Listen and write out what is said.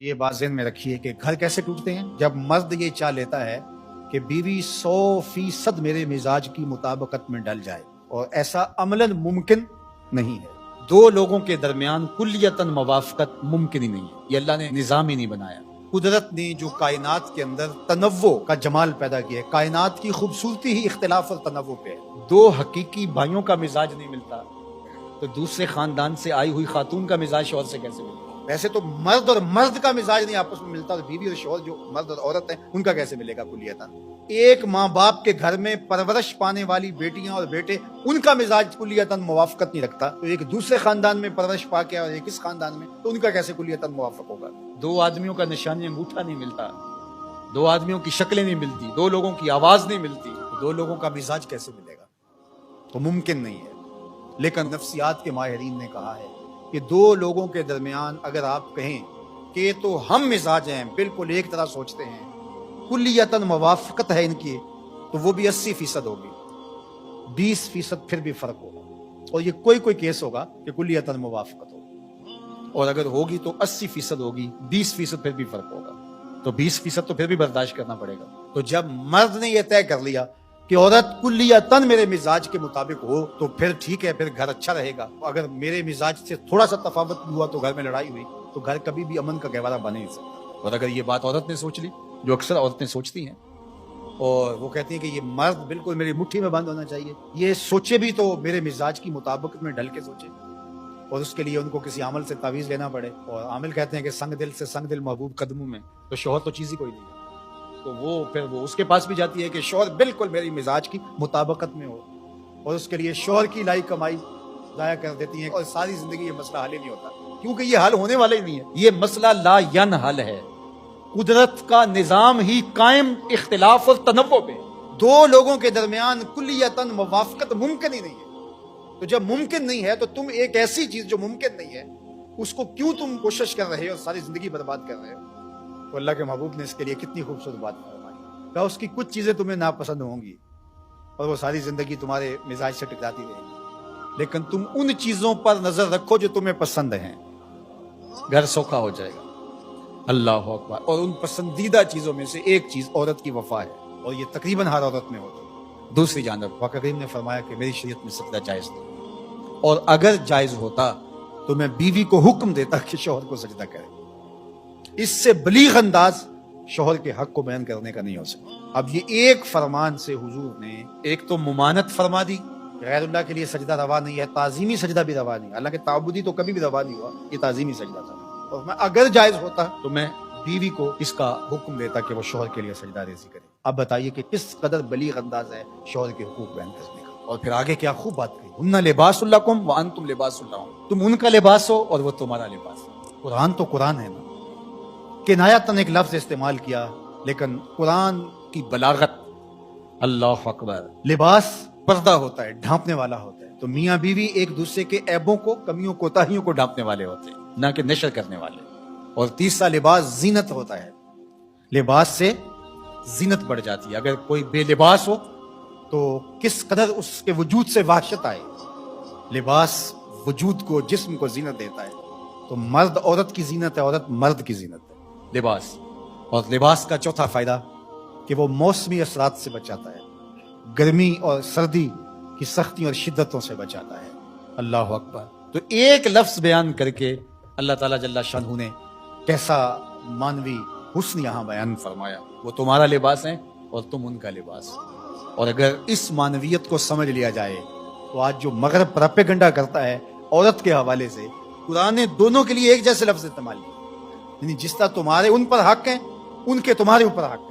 یہ بات ذہن میں رکھیے کہ گھر کیسے ٹوٹتے ہیں جب مرد یہ چاہ لیتا ہے کہ بیوی 100% میرے مزاج کی مطابقت میں ڈل جائے، اور ایسا عملاً ممکن نہیں ہے۔ دو لوگوں کے درمیان کلیتاً موافقت ممکن ہی نہیں ہے، یہ اللہ نے نظام ہی نہیں بنایا۔ قدرت نے جو کائنات کے اندر تنوع کا جمال پیدا کیا ہے، کائنات کی خوبصورتی ہی اختلاف اور تنوع پہ ہے۔ دو حقیقی بھائیوں کا مزاج نہیں ملتا تو دوسرے خاندان سے آئی ہوئی خاتون کا مزاج شوہر سے کیسے ملے؟ ویسے تو مرد اور مرد کا مزاج نہیں آپس میں ملتا، تو بیوی اور شوہر جو مرد اور عورت ہیں ان کا کیسے ملے گا کلیتاً؟ ایک ماں باپ کے گھر میں پرورش پانے والی بیٹیاں اور بیٹے، ان کا مزاج کلیتاً موافقت نہیں رکھتا، تو ایک دوسرے خاندان میں پرورش پا کے اور ایک اس خاندان میں، تو ان کا کیسے کلیتاً موافق ہوگا؟ دو آدمیوں کا نشانی انگوٹھا نہیں ملتا، دو آدمیوں کی شکلیں نہیں ملتی، دو لوگوں کی آواز نہیں ملتی، دو لوگوں کا مزاج کیسے ملے گا؟ تو ممکن نہیں ہے۔ لیکن نفسیات کے ماہرین نے کہا ہے کہ دو لوگوں کے درمیان اگر آپ کہیں کہ تو ہم مزاج ہیں، بالکل ایک طرح سوچتے ہیں، کلیتاً موافقت ہے ان کی، تو وہ بھی 80% ہوگی، 20% پھر بھی فرق ہوگا، اور یہ کوئی کیس ہوگا کہ کلیتاً موافقت ہوگی، اور اگر ہوگی تو 80% ہوگی، 20% پھر بھی فرق ہوگا، تو 20% تو پھر بھی برداشت کرنا پڑے گا۔ تو جب مرد نے یہ طے کر لیا کہ عورت کلیتاً میرے مزاج کے مطابق ہو تو پھر ٹھیک ہے، پھر گھر اچھا رہے گا، اگر میرے مزاج سے تھوڑا سا تفاوت ہوا تو گھر میں لڑائی ہوئی تو گھر کبھی بھی امن کا گہوارہ بنے نہیں سکتا۔ اور اگر یہ بات عورت نے سوچ لی، جو اکثر عورتیں سوچتی ہیں، اور وہ کہتی ہیں کہ یہ مرد بالکل میری مٹھی میں بند ہونا چاہیے، یہ سوچے بھی تو میرے مزاج کی مطابقت میں ڈھل کے سوچے، اور اس کے لیے ان کو کسی عامل سے تعویذ لینا پڑے، اور عامل کہتے ہیں کہ سنگ دل سے سنگ دل محبوب قدموں میں، تو شوہر تو چیز ہی کوئی نہیں ہے، تو وہ پھر وہ اس کے پاس بھی جاتی ہے کہ شوہر بالکل میری مزاج کی مطابقت میں ہو، اور اس کے لیے شوہر کی لائی کمائی ضائع کر دیتی ہیں، اور ساری زندگی یہ مسئلہ حل ہی نہیں ہوتا، کیونکہ یہ حل ہونے والا ہی نہیں ہے، یہ مسئلہ لا ینحل ہے۔ قدرت کا نظام ہی قائم اختلاف اور تنوع پہ، دو لوگوں کے درمیان کلیتاً موافقت ممکن ہی نہیں ہے، تو جب ممکن نہیں ہے تو تم ایک ایسی چیز جو ممکن نہیں ہے اس کو کیوں تم کوشش کر رہے ہو، ساری زندگی برباد کر رہے ہو؟ تو اللہ کے محبوب نے اس کے لیے کتنی خوبصورت بات فرمائی، کہا اس کی کچھ چیزیں تمہیں ناپسند ہوں گی اور وہ ساری زندگی تمہارے مزاج سے ٹکراتی رہیں گی، لیکن تم ان چیزوں پر نظر رکھو جو تمہیں پسند ہیں، گھر سوکھا ہو جائے گا۔ اللہ اکبر۔ اور ان پسندیدہ چیزوں میں سے ایک چیز عورت کی وفا ہے، اور یہ تقریباً ہر عورت میں ہوتی ہے۔ دوسری جانب آقا کریم نے فرمایا کہ میری شریعت میں سجدہ جائز نہیں، اور اگر جائز ہوتا تو میں بیوی کو حکم دیتا کہ شوہر کو سجدہ کرے، اس سے بلیغ انداز شوہر کے حق کو بیان کرنے کا نہیں ہو سکتا۔ اب یہ ایک فرمان سے حضور نے ایک تو ممانت فرما دی، غیر اللہ کے لیے سجدہ روا نہیں ہے، تعظیمی سجدہ بھی روا نہیں، اللہ کے تعبدی تو کبھی بھی روا نہیں ہوا، یہ تعظیمی سجدہ تھا، اور میں اگر جائز ہوتا تو میں بیوی کو اس کا حکم دیتا کہ وہ شوہر کے لیے سجدہ ریزی کرے۔ اب بتائیے کہ کس قدر بلیغ انداز ہے شوہر کے حقوق بیان کرنے کا، اور پھر آگے کیا خوب بات کہی، ہن لباس لکم وانتم لباس لہم، تم ان کا لباس ہو اور وہ تمہارا لباس ہے۔ قرآن تو قرآن ہے نا، کنایتاً ایک لفظ استعمال کیا، لیکن قرآن کی بلاغت، اللہ اکبر۔ لباس پردہ ہوتا ہے، ڈھانپنے والا ہوتا ہے، تو میاں بیوی ایک دوسرے کے عیبوں کو، کمیوں کوتاہیوں کو ڈھانپنے والے ہوتے ہیں، نہ کہ نشر کرنے والے۔ اور تیسرا لباس زینت ہوتا ہے، لباس سے زینت بڑھ جاتی ہے، اگر کوئی بے لباس ہو تو کس قدر اس کے وجود سے وحشت آئے۔ لباس وجود کو، جسم کو زینت دیتا ہے، تو مرد عورت کی زینت ہے، عورت مرد کی زینت ہے، لباس۔ اور لباس کا چوتھا فائدہ کہ وہ موسمی اثرات سے بچاتا ہے، گرمی اور سردی کی سختی اور شدتوں سے بچاتا ہے۔ اللہ اکبر۔ تو ایک لفظ بیان کر کے اللہ تعالیٰ جل شانہ نے کیسا مانوی حسن یہاں بیان فرمایا، وہ تمہارا لباس ہے اور تم ان کا لباس۔ اور اگر اس مانویت کو سمجھ لیا جائے تو آج جو مغرب پراپیگنڈا کرتا ہے عورت کے حوالے سے، قرآن نے دونوں کے لیے ایک جیسے لفظ استعمال کیا، یعنی جس طرح تمہارے ان پر حق ہیں، ان کے تمہارے اوپر حق ہیں۔